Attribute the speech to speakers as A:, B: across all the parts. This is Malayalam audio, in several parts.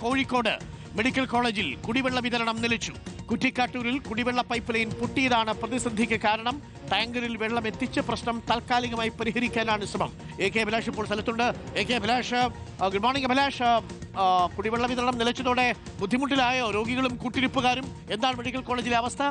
A: കോഴിക്കോട് മെഡിക്കൽ കോളേജിൽ കുടിവെള്ള വിതരണം നിലച്ചു. കുറ്റിക്കാട്ടൂരിൽ കുടിവെള്ള പൈപ്പ് ലൈൻ പൊട്ടിയതാണ് പ്രതിസന്ധിക്ക് കാരണം. ടാങ്കറിൽ വെള്ളം എത്തിച്ച പ്രശ്നം താൽക്കാലികമായി പരിഹരിക്കാനാണ് ശ്രമം. എ കെ അഭിലാഷ് ഇപ്പോൾ സ്ഥലത്തുണ്ട്. A K Abhilash, good morning Abhilash. കുടിവെള്ള വിതരണം നിലച്ചതോടെ ബുദ്ധിമുട്ടിലായോ രോഗികളും കൂട്ടിരിപ്പുകാരും? എന്താണ് മെഡിക്കൽ കോളേജിലെ അവസ്ഥ?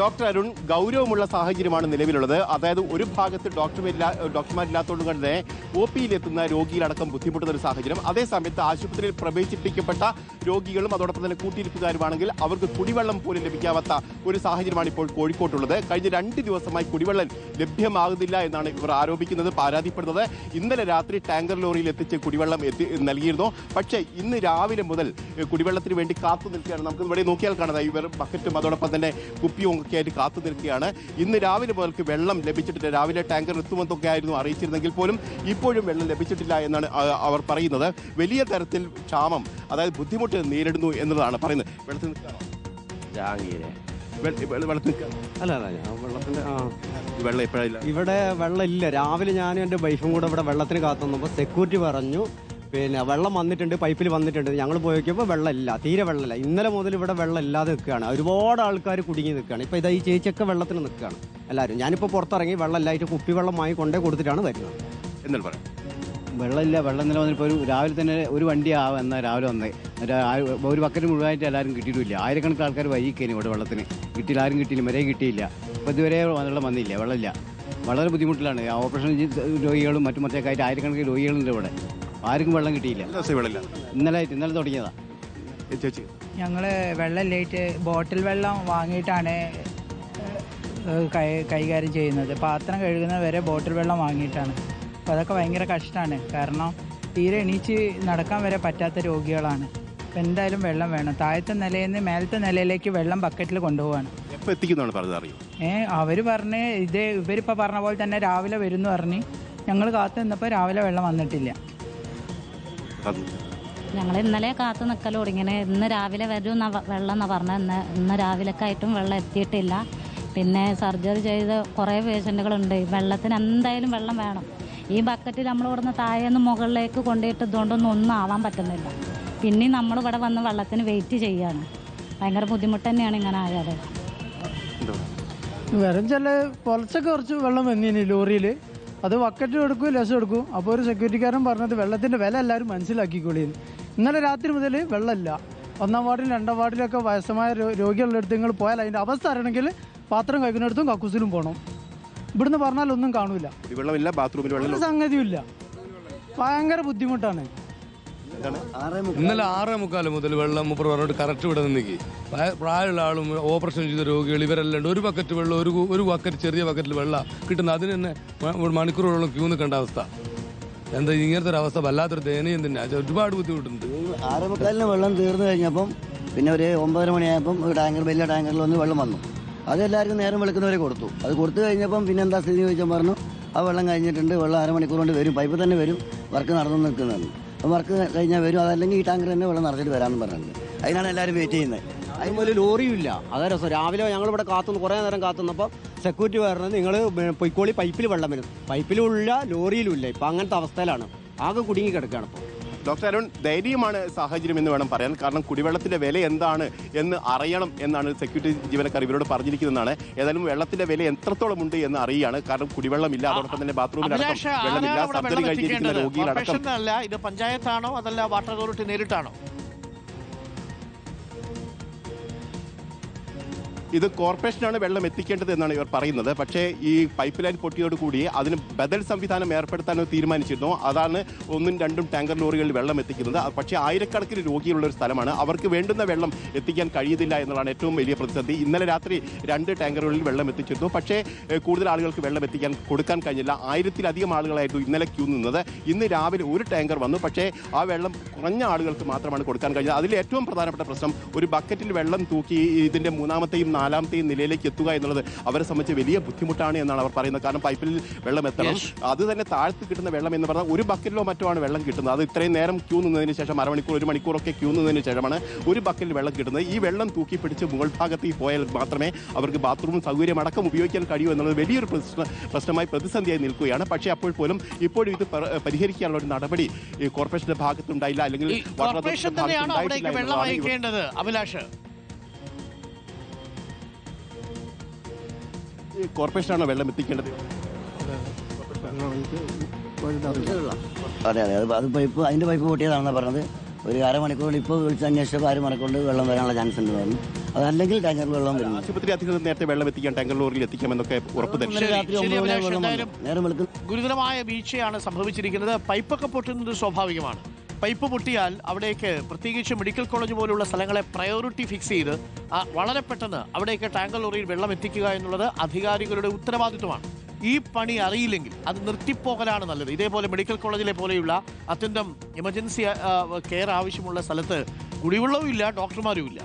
B: ഡോക്ടർ അരുൺ, ഗൗരവമുള്ള സാഹചര്യമാണ് നിലവിലുള്ളത്. അതായത് ഒരു ഭാഗത്ത് ഡോക്ടർമാരില്ലാത്തതുകൊണ്ട് തന്നെ OPയിലെത്തുന്ന രോഗികളടക്കം ബുദ്ധിമുട്ടുന്ന ഒരു സാഹചര്യം. അതേസമയത്ത് ആശുപത്രിയിൽ പ്രവേശിപ്പിക്കപ്പെട്ട രോഗികളും അതോടൊപ്പം തന്നെ കൂട്ടിരിപ്പുകാരുമാണെങ്കിൽ അവർക്ക് കുടിവെള്ളം പോലും ലഭിക്കാത്ത ഒരു സാഹചര്യമാണ് ഇപ്പോൾ കോഴിക്കോട്ടുള്ളത്. കഴിഞ്ഞ 2 ദിവസമായി കുടിവെള്ളം ലഭ്യമാകുന്നില്ല എന്നാണ് ഇവർ ആരോപിക്കുന്നത്, പരാതിപ്പെടുന്നത്. ഇന്നലെ രാത്രി ടാങ്കർ ലോറിയിൽ എത്തിച്ച് കുടിവെള്ളം നൽകിയിരുന്നു. പക്ഷേ ഇന്ന് രാവിലെ മുതൽ കുടിവെള്ളത്തിന് വേണ്ടി കാത്തു നിൽക്കുകയാണ്. നമുക്ക് ഇവിടെ നോക്കിയാൽ കാണാം, ഇവർ ബക്കറ്റും അതോടൊപ്പം തന്നെ കുപ്പിയും ഒക്കെ ആയിട്ട് കാത്തു നിൽക്കുകയാണ്. ഇന്ന് രാവിലെ മുതൽക്ക് വെള്ളം ലഭിച്ചിട്ടില്ല. രാവിലെ ടാങ്കർ എത്തുമെന്നൊക്കെ ആയിരുന്നു അറിയിച്ചിരുന്നെങ്കിൽ പോലും ഇപ്പോഴും വെള്ളം ലഭിച്ചിട്ടില്ല എന്നാണ് അവർ പറയുന്നത്. വലിയ തരത്തിൽ ക്ഷാമം, അതായത് ബുദ്ധിമുട്ട് നേരിടുന്നു എന്നതാണ് പറയുന്നത്. വെള്ളത്തിൽ വെള്ളം എപ്പോഴായില്ല,
C: ഇവിടെ വെള്ളം ഇല്ല. രാവിലെ ഞാനും എൻ്റെ വൈഫും കൂടെ ഇവിടെ വെള്ളത്തിന് കാത്തുന്നപ്പോൾ സെക്യൂരിറ്റി പറഞ്ഞു പിന്നെ വെള്ളം വന്നിട്ടുണ്ട്, പൈപ്പിൽ വന്നിട്ടുണ്ട്. ഞങ്ങൾ പോയി നോക്കിയപ്പോൾ വെള്ളമില്ല, തീരെ വെള്ളമില്ല. ഇന്നലെ മുതൽ ഇവിടെ വെള്ളം ഇല്ലാതെ നിൽക്കുകയാണ്. ഒരുപാട് ആൾക്കാർ കുടുങ്ങി നിൽക്കുകയാണ്. ഇപ്പോൾ ഇതാ ഈ ചേച്ചിയൊക്കെ വെള്ളത്തിന് നിൽക്കുകയാണ് എല്ലാവരും. ഞാനിപ്പോൾ പുറത്തിറങ്ങി വെള്ളം ഇല്ലായിട്ട് കുപ്പിവെള്ളം വാങ്ങി കൊണ്ടേ കൊടുത്തിട്ടാണ് വരുന്നത്.
B: എന്നാലും പറയാം
D: വെള്ളമില്ല. വെള്ളം നില വന്നിപ്പോൾ രാവിലെ തന്നെ ഒരു വണ്ടി എന്നാൽ രാവിലെ വന്നത് ഒരു ബക്കറ്റ് മുഴുവനായിട്ട് എല്ലാവരും കിട്ടിയിട്ടില്ല. ആയിരക്കണക്കിന് ആൾക്കാർ വൈകിക്കേനി ഇവിടെ വെള്ളത്തിന് കിട്ടിയില്ല, ആരും കിട്ടിയില്ല, വരെ കിട്ടിയില്ല. അപ്പോൾ ഇതുവരെ വെള്ളം വന്നില്ല, വെള്ളമില്ല. വളരെ ബുദ്ധിമുട്ടിലാണ്. ഓപ്പറേഷൻ രോഗികളും മറ്റൊക്കെ ആയിട്ട് ആയിരക്കണക്കിന് രോഗികളുണ്ട് ഇവിടെ. ആർക്കും വെള്ളം കിട്ടിയില്ല. ഇന്നലെ തുടങ്ങിയതാ.
E: ഞങ്ങൾ വെള്ളമില്ലായിട്ട് ബോട്ടിൽ വെള്ളം വാങ്ങിയിട്ടാണ് കൈകാര്യം ചെയ്യുന്നത്. പാത്രം കഴുകുന്നത് വരെ ബോട്ടിൽ വെള്ളം വാങ്ങിയിട്ടാണ്. അപ്പോൾ അതൊക്കെ ഭയങ്കര കഷ്ടമാണ്. കാരണം തീരെ എണീച്ച് നടക്കാൻ വരെ പറ്റാത്ത രോഗികളാണ്. അപ്പോൾ എന്തായാലും വെള്ളം വേണം. താഴത്തെ നിലയിൽ നിന്ന് മേലത്തെ നിലയിലേക്ക് വെള്ളം ബക്കറ്റിൽ കൊണ്ടുപോവാണ്. അവർ പറഞ്ഞ് ഇവരിപ്പോൾ പറഞ്ഞ പോലെ തന്നെ രാവിലെ വരും എന്ന് പറഞ്ഞ് ഞങ്ങൾ കാത്തു നിന്നപ്പോൾ രാവിലെ വെള്ളം വന്നിട്ടില്ല.
F: ഞങ്ങൾ ഇന്നലെ കാത്തു നിൽക്കൽ തുടങ്ങിയത്. ഇന്ന് രാവിലെ വരും വെള്ളം എന്നാണ് പറഞ്ഞത്. ഇന്ന് രാവിലേക്കായിട്ടും വെള്ളം എത്തിയിട്ടില്ല. പിന്നെ സർജറി ചെയ്ത് കുറേ പേഷ്യൻറ്റുകളുണ്ട്. വെള്ളത്തിന് എന്തായാലും വെള്ളം വേണം. ഈ ബക്കറ്റിൽ നമ്മൾ ഇവിടുന്ന് താഴേന്ന് മുകളിലേക്ക് കൊണ്ടുപോയിട്ടതുകൊണ്ടൊന്നും ഒന്നും ആവാൻ പറ്റുന്നില്ല. പിന്നെ നമ്മൾ ഇവിടെ വന്ന് വെള്ളത്തിന് വെയിറ്റ് ചെയ്യാണ്. ഭയങ്കര ബുദ്ധിമുട്ട് തന്നെയാണ് ഇങ്ങനെ ആയാൽ.
G: വരം ചില പുലച്ചൊക്കെ കുറച്ച് വെള്ളം വന്നീനി ലോറിയിൽ. അത് ബക്കറ്റ് എടുക്കും, ലസം എടുക്കും. അപ്പോൾ ഒരു സെക്യൂരിറ്റിക്കാരൻ പറഞ്ഞത് വെള്ളത്തിൻ്റെ വില എല്ലാവരും മനസ്സിലാക്കിക്കൊള്ളിന്ന്. ഇന്നലെ രാത്രി മുതൽ വെള്ളമില്ല. 1-ാം വാർഡിലും 2-ാം വാർഡിലൊക്കെ വയസ്സമായ രോഗികളുടെ അടുത്ത് നിങ്ങൾ പോയാൽ അതിൻ്റെ അവസ്ഥ അറിയണമെങ്കിൽ പാത്രം കഴിക്കുന്നിടത്തും കക്കൂസിലും പോകണം. ഇവിടുന്ന് പറഞ്ഞാൽ ഒന്നും കാണൂല, സംഗതിയില്ല. ഭയങ്കര ബുദ്ധിമുട്ടാണ്.
H: ഇന്നലെ 6:45 മുതൽ വെള്ളം മുപ്പർ പറഞ്ഞിട്ട് കറക്റ്റ് ഇവിടെ നിന്നേക്ക്. പ്രായമുള്ള ആളും ഓപ്പറേഷൻ ചെയ്ത രോഗികൾ ഇവരെല്ലാം ഉണ്ട്. ഒരു ബക്കറ്റ് വെള്ളം, ഒരു ബക്കറ്റ് ചെറിയ ബക്കറ്റിൽ വെള്ളം കിട്ടുന്ന അതിന് തന്നെ മണിക്കൂറുകളോളം ക്യൂ നിൽക്കേണ്ട അവസ്ഥ. എന്താ ഇങ്ങനത്തെ ഒരു അവസ്ഥ വല്ലാത്തൊരു ദയനീയം തന്നെ. ഒരുപാട് ബുദ്ധിമുട്ടുണ്ട്.
D: 6:45 വെള്ളം തീർന്നു കഴിഞ്ഞപ്പം പിന്നെ ഒരു 9:30 മണിയായപ്പം ഒരു ടാങ്കർ, വലിയ ടാങ്കറിൽ വന്ന് വെള്ളം വന്നു. അതെല്ലാവർക്കും നേരം വെളുക്കുന്നവരെ കൊടുത്തു. അത് കൊടുത്തു കഴിഞ്ഞപ്പം പിന്നെ എന്താ സ്ഥിതി ചോദിച്ചാൽ പറഞ്ഞു ആ വെള്ളം കഴിഞ്ഞിട്ടുണ്ട്, വെള്ളം 1/2 മണിക്കൂർ കൊണ്ട് വരും, പൈപ്പ് തന്നെ വരും, വർക്ക് നടന്നു നിൽക്കുന്നതാണ്. അപ്പം വർക്ക് കഴിഞ്ഞാൽ വരും, അതല്ലെങ്കിൽ ഈ ടാങ്കർ തന്നെ വെള്ളം നിറച്ചിട്ട് വരാമെന്ന് പറഞ്ഞിട്ടുണ്ട്. അതിനാണ് എല്ലാവരും വെയിറ്റ് ചെയ്യുന്നത്.
C: അതിന് ലോറിയും ഇല്ല. അതേ രസം. രാവിലെ ഞങ്ങളിവിടെ കാത്തുനിന്ന് കുറേ നേരം കാത്തുനിന്നപ്പോൾ സെക്യൂരിറ്റി പറഞ്ഞത് നിങ്ങൾ പൊയ്ക്കോളി, പൈപ്പിൽ വെള്ളം വരും. പൈപ്പിലുമില്ല, ലോറിയിലും ഇല്ല. ഇപ്പം അങ്ങനത്തെ അവസ്ഥയിലാണ്. ആകെ കുടുങ്ങി കിടക്കുകയാണ് ഇപ്പോൾ.
B: ഡോക്ടർ അരുൺ, ദയനീയമാണ് സാഹചര്യം എന്ന് വേണം പറയാൻ. കാരണം കുടിവെള്ളത്തിന്റെ വില എന്താണ് എന്ന് അറിയണം എന്നാണ് സെക്യൂരിറ്റി ജീവനക്കാർ ഇവരോട് പറഞ്ഞിരിക്കുന്നതാണ്. ഏതായാലും വെള്ളത്തിന്റെ വില എത്രത്തോളം ഉണ്ട് എന്ന് അറിയുകയാണ്. കാരണം കുടിവെള്ളമില്ല, അതോടൊപ്പം തന്നെ ബാത്റൂമിലടക്കം വെള്ളമില്ല. സർജറി കഴിഞ്ഞിരിക്കുന്ന രോഗികളടക്കം.
A: ഇത് പഞ്ചായത്താണോ അതല്ല വാട്ടർ അതോറിറ്റി നേരിട്ടാണോ?
B: ഇത് കോർപ്പറേഷനാണ് വെള്ളം എത്തിക്കേണ്ടത് എന്നാണ് ഇവർ പറയുന്നത്. പക്ഷേ ഈ പൈപ്പ് ലൈൻ പൊട്ടിയോടുകൂടി അതിന് ബദൽ സംവിധാനം ഏർപ്പെടുത്താൻ തീരുമാനിച്ചിരുന്നു. അതാണ് 1-2 ടാങ്കർ ലോറികളിൽ വെള്ളം എത്തിക്കുന്നത്. പക്ഷേ ആയിരക്കണക്കിന് രോഗികളുള്ള ഒരു സ്ഥലമാണ്. അവർക്ക് വേണ്ടുന്ന വെള്ളം എത്തിക്കാൻ കഴിയുന്നില്ല എന്നുള്ളതാണ് ഏറ്റവും വലിയ പ്രതിസന്ധി. ഇന്നലെ രാത്രി 2 ടാങ്കറുകളിൽ വെള്ളം എത്തിച്ചിരുന്നു. പക്ഷേ കൂടുതൽ ആളുകൾക്ക് വെള്ളം കൊടുക്കാൻ കഴിഞ്ഞില്ല. 1000-ലധികം ആളുകളായിരുന്നു ഇന്നലെ ക്യൂ നിന്നത്. ഇന്ന് രാവിലെ ഒരു ടാങ്കർ വന്നു. പക്ഷേ ആ വെള്ളം കുറഞ്ഞ ആളുകൾക്ക് മാത്രമാണ് കൊടുക്കാൻ കഴിഞ്ഞത്. അതിൽ ഏറ്റവും പ്രധാനപ്പെട്ട പ്രശ്നം, ഒരു ബക്കറ്റിൽ വെള്ളം തൂക്കി ഇതിൻ്റെ 3-ാമത്തെയും 4ാമത്തെയും നിലയിലേക്ക് എത്തുക എന്നുള്ളത് അവരെ സംബന്ധിച്ച് വലിയ ബുദ്ധിമുട്ടാണ് എന്നാണ് അവർ പറയുന്നത്. കാരണം പൈപ്പിൽ വെള്ളം എത്തണം, അത് തന്നെ താഴത്ത് കിട്ടുന്ന വെള്ളം എന്ന് പറഞ്ഞാൽ ഒരു ബക്കറ്റിലോ മറ്റോ ആണ് വെള്ളം കിട്ടുന്നത്. അത് ഇത്രയും നേരം ക്യൂ നിന്നതിന് ശേഷം അരമണിക്കൂർ 1 മണിക്കൂറൊക്കെ ക്യൂ നിന്നതിന് ശേഷമാണ് ഒരു ബക്കറ്റിൽ വെള്ളം കിട്ടുന്നത്. ഈ വെള്ളം തൂക്കി പിടിച്ച് മുകൾ ഭാഗത്തേക്ക് പോയാൽ മാത്രമേ അവർക്ക് ബാത്റൂം സൗകര്യം അടക്കം ഉപയോഗിക്കാൻ കഴിയൂ എന്നുള്ളത് വലിയൊരു പ്രശ്നമായി പ്രതിസന്ധിയായി നിൽക്കുകയാണ്. പക്ഷേ അപ്പോൾ പോലും ഇപ്പോഴും ഇത് പരിഹരിക്കാനുള്ള ഒരു നടപടി ഈ കോർപ്പറേഷന്റെ ഭാഗത്തുണ്ടായില്ല, അല്ലെങ്കിൽ
A: കോർപ്പറേഷൻ തന്നെയാണ് അവിടേക്ക് വെള്ളം അയക്കേണ്ടത്. അഭിലാഷ്,
B: കോർപ്പറേഷനാണോ വെള്ളം എത്തിക്കേണ്ടത്?
I: അതെ അതെ, അത് പൈപ്പ്, അതിന്റെ പൈപ്പ് പൊട്ടിയതാണെന്നാണ് പറഞ്ഞത്. ഒരു അരമണിക്കൂർ ഇപ്പോൾ വിളിച്ച് അന്വേഷിച്ചപ്പോൾ അരമണിക്കൂർ വെള്ളം വരാനുള്ള ചാൻസ് ഉണ്ട് പറഞ്ഞു. അതല്ലെങ്കിൽ ടാങ്കറിൽ വെള്ളം വരും.
B: ആശുപത്രി അധികൃതർ നേരത്തെ വെള്ളം എത്തിക്കാൻ ടാങ്കർ ലോറിയിൽ എത്തിക്കാമെന്നൊക്കെ ഉറപ്പ് തരും.
I: രാത്രി 9 മണി വെള്ളം വന്നു. നേരം വെളുക്കും.
A: ഗുരുതരമായ വീഴ്ചയാണ് സംഭവിച്ചിരിക്കുന്നത്. പൈപ്പൊക്കെ പൊട്ടുന്നത് സ്വാഭാവികമാണ്. പൈപ്പ് പൊട്ടിയാൽ അവിടേക്ക് പ്രത്യേകിച്ച് മെഡിക്കൽ കോളേജ് പോലുള്ള സ്ഥലങ്ങളെ പ്രയോറിറ്റി ഫിക്സ് ചെയ്ത് വളരെ പെട്ടെന്ന് അവിടേക്ക് ടാങ്കർ ലോറിയിൽ വെള്ളം എത്തിക്കുക എന്നുള്ളത് അധികാരികളുടെ ഉത്തരവാദിത്വമാണ്. ഈ പണി അറിയില്ലെങ്കിൽ അത് നിർത്തിപ്പോകലാണ് നല്ലത്. ഇതേപോലെ മെഡിക്കൽ കോളേജിലെ പോലെയുള്ള അത്യന്തം എമർജൻസി കെയർ ആവശ്യമുള്ള സ്ഥലത്ത് കുടിവെള്ളവും ഇല്ല, ഡോക്ടർമാരും ഇല്ല.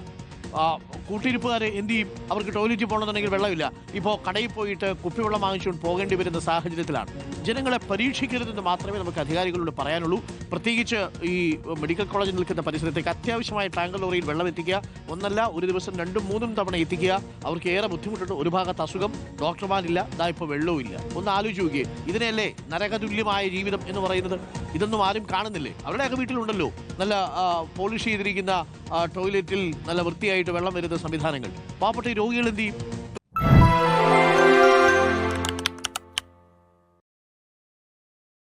A: കൂട്ടിരിപ്പുകാർ എന്ത് ചെയ്യും? അവർക്ക് ടോയ്ലറ്റിൽ പോകണമെന്നുണ്ടെങ്കിൽ വെള്ളമില്ല. ഇപ്പോൾ കടയിൽ പോയിട്ട് കുപ്പിവെള്ളം വാങ്ങിച്ചുകൊണ്ട് പോകേണ്ടി വരുന്ന സാഹചര്യത്തിലാണ്. ജനങ്ങളെ പരീക്ഷിക്കരുതെന്ന് മാത്രമേ നമുക്ക് അധികാരികളോട് പറയാനുള്ളൂ. പ്രത്യേകിച്ച് ഈ മെഡിക്കൽ കോളേജ് നിൽക്കുന്ന പരിസരത്തേക്ക് അത്യാവശ്യമായ ടാങ്കർ ലോറിയിൽ വെള്ളം എത്തിക്കുക. ഒന്നല്ല, ഒരു ദിവസം 2-3 തവണ എത്തിക്കുക. അവർക്ക് ഏറെ ബുദ്ധിമുട്ടുണ്ട്. ഒരു ഭാഗത്ത് അസുഖം, ഡോക്ടർമാരില്ല, ഇതാ ഇപ്പോൾ വെള്ളവും ഇല്ല. ഒന്ന് ആലോചിച്ച് നോക്കിയേ. ഇതിനെയല്ലേ നരകതുല്യമായ ജീവിതം എന്ന് പറയുന്നത്? ഇതൊന്നും ആരും കാണുന്നില്ലേ? അവരുടെയൊക്കെ വീട്ടിലുണ്ടല്ലോ നല്ല പോളിഷ് ചെയ്തിരിക്കുന്ന ടോയ്ലറ്റിൽ നല്ല വൃത്തിയായിട്ട് വെള്ളം വരുന്ന സംവിധാനങ്ങൾ. പാവപ്പെട്ട രോഗികൾ എന്ത് ചെയ്യും?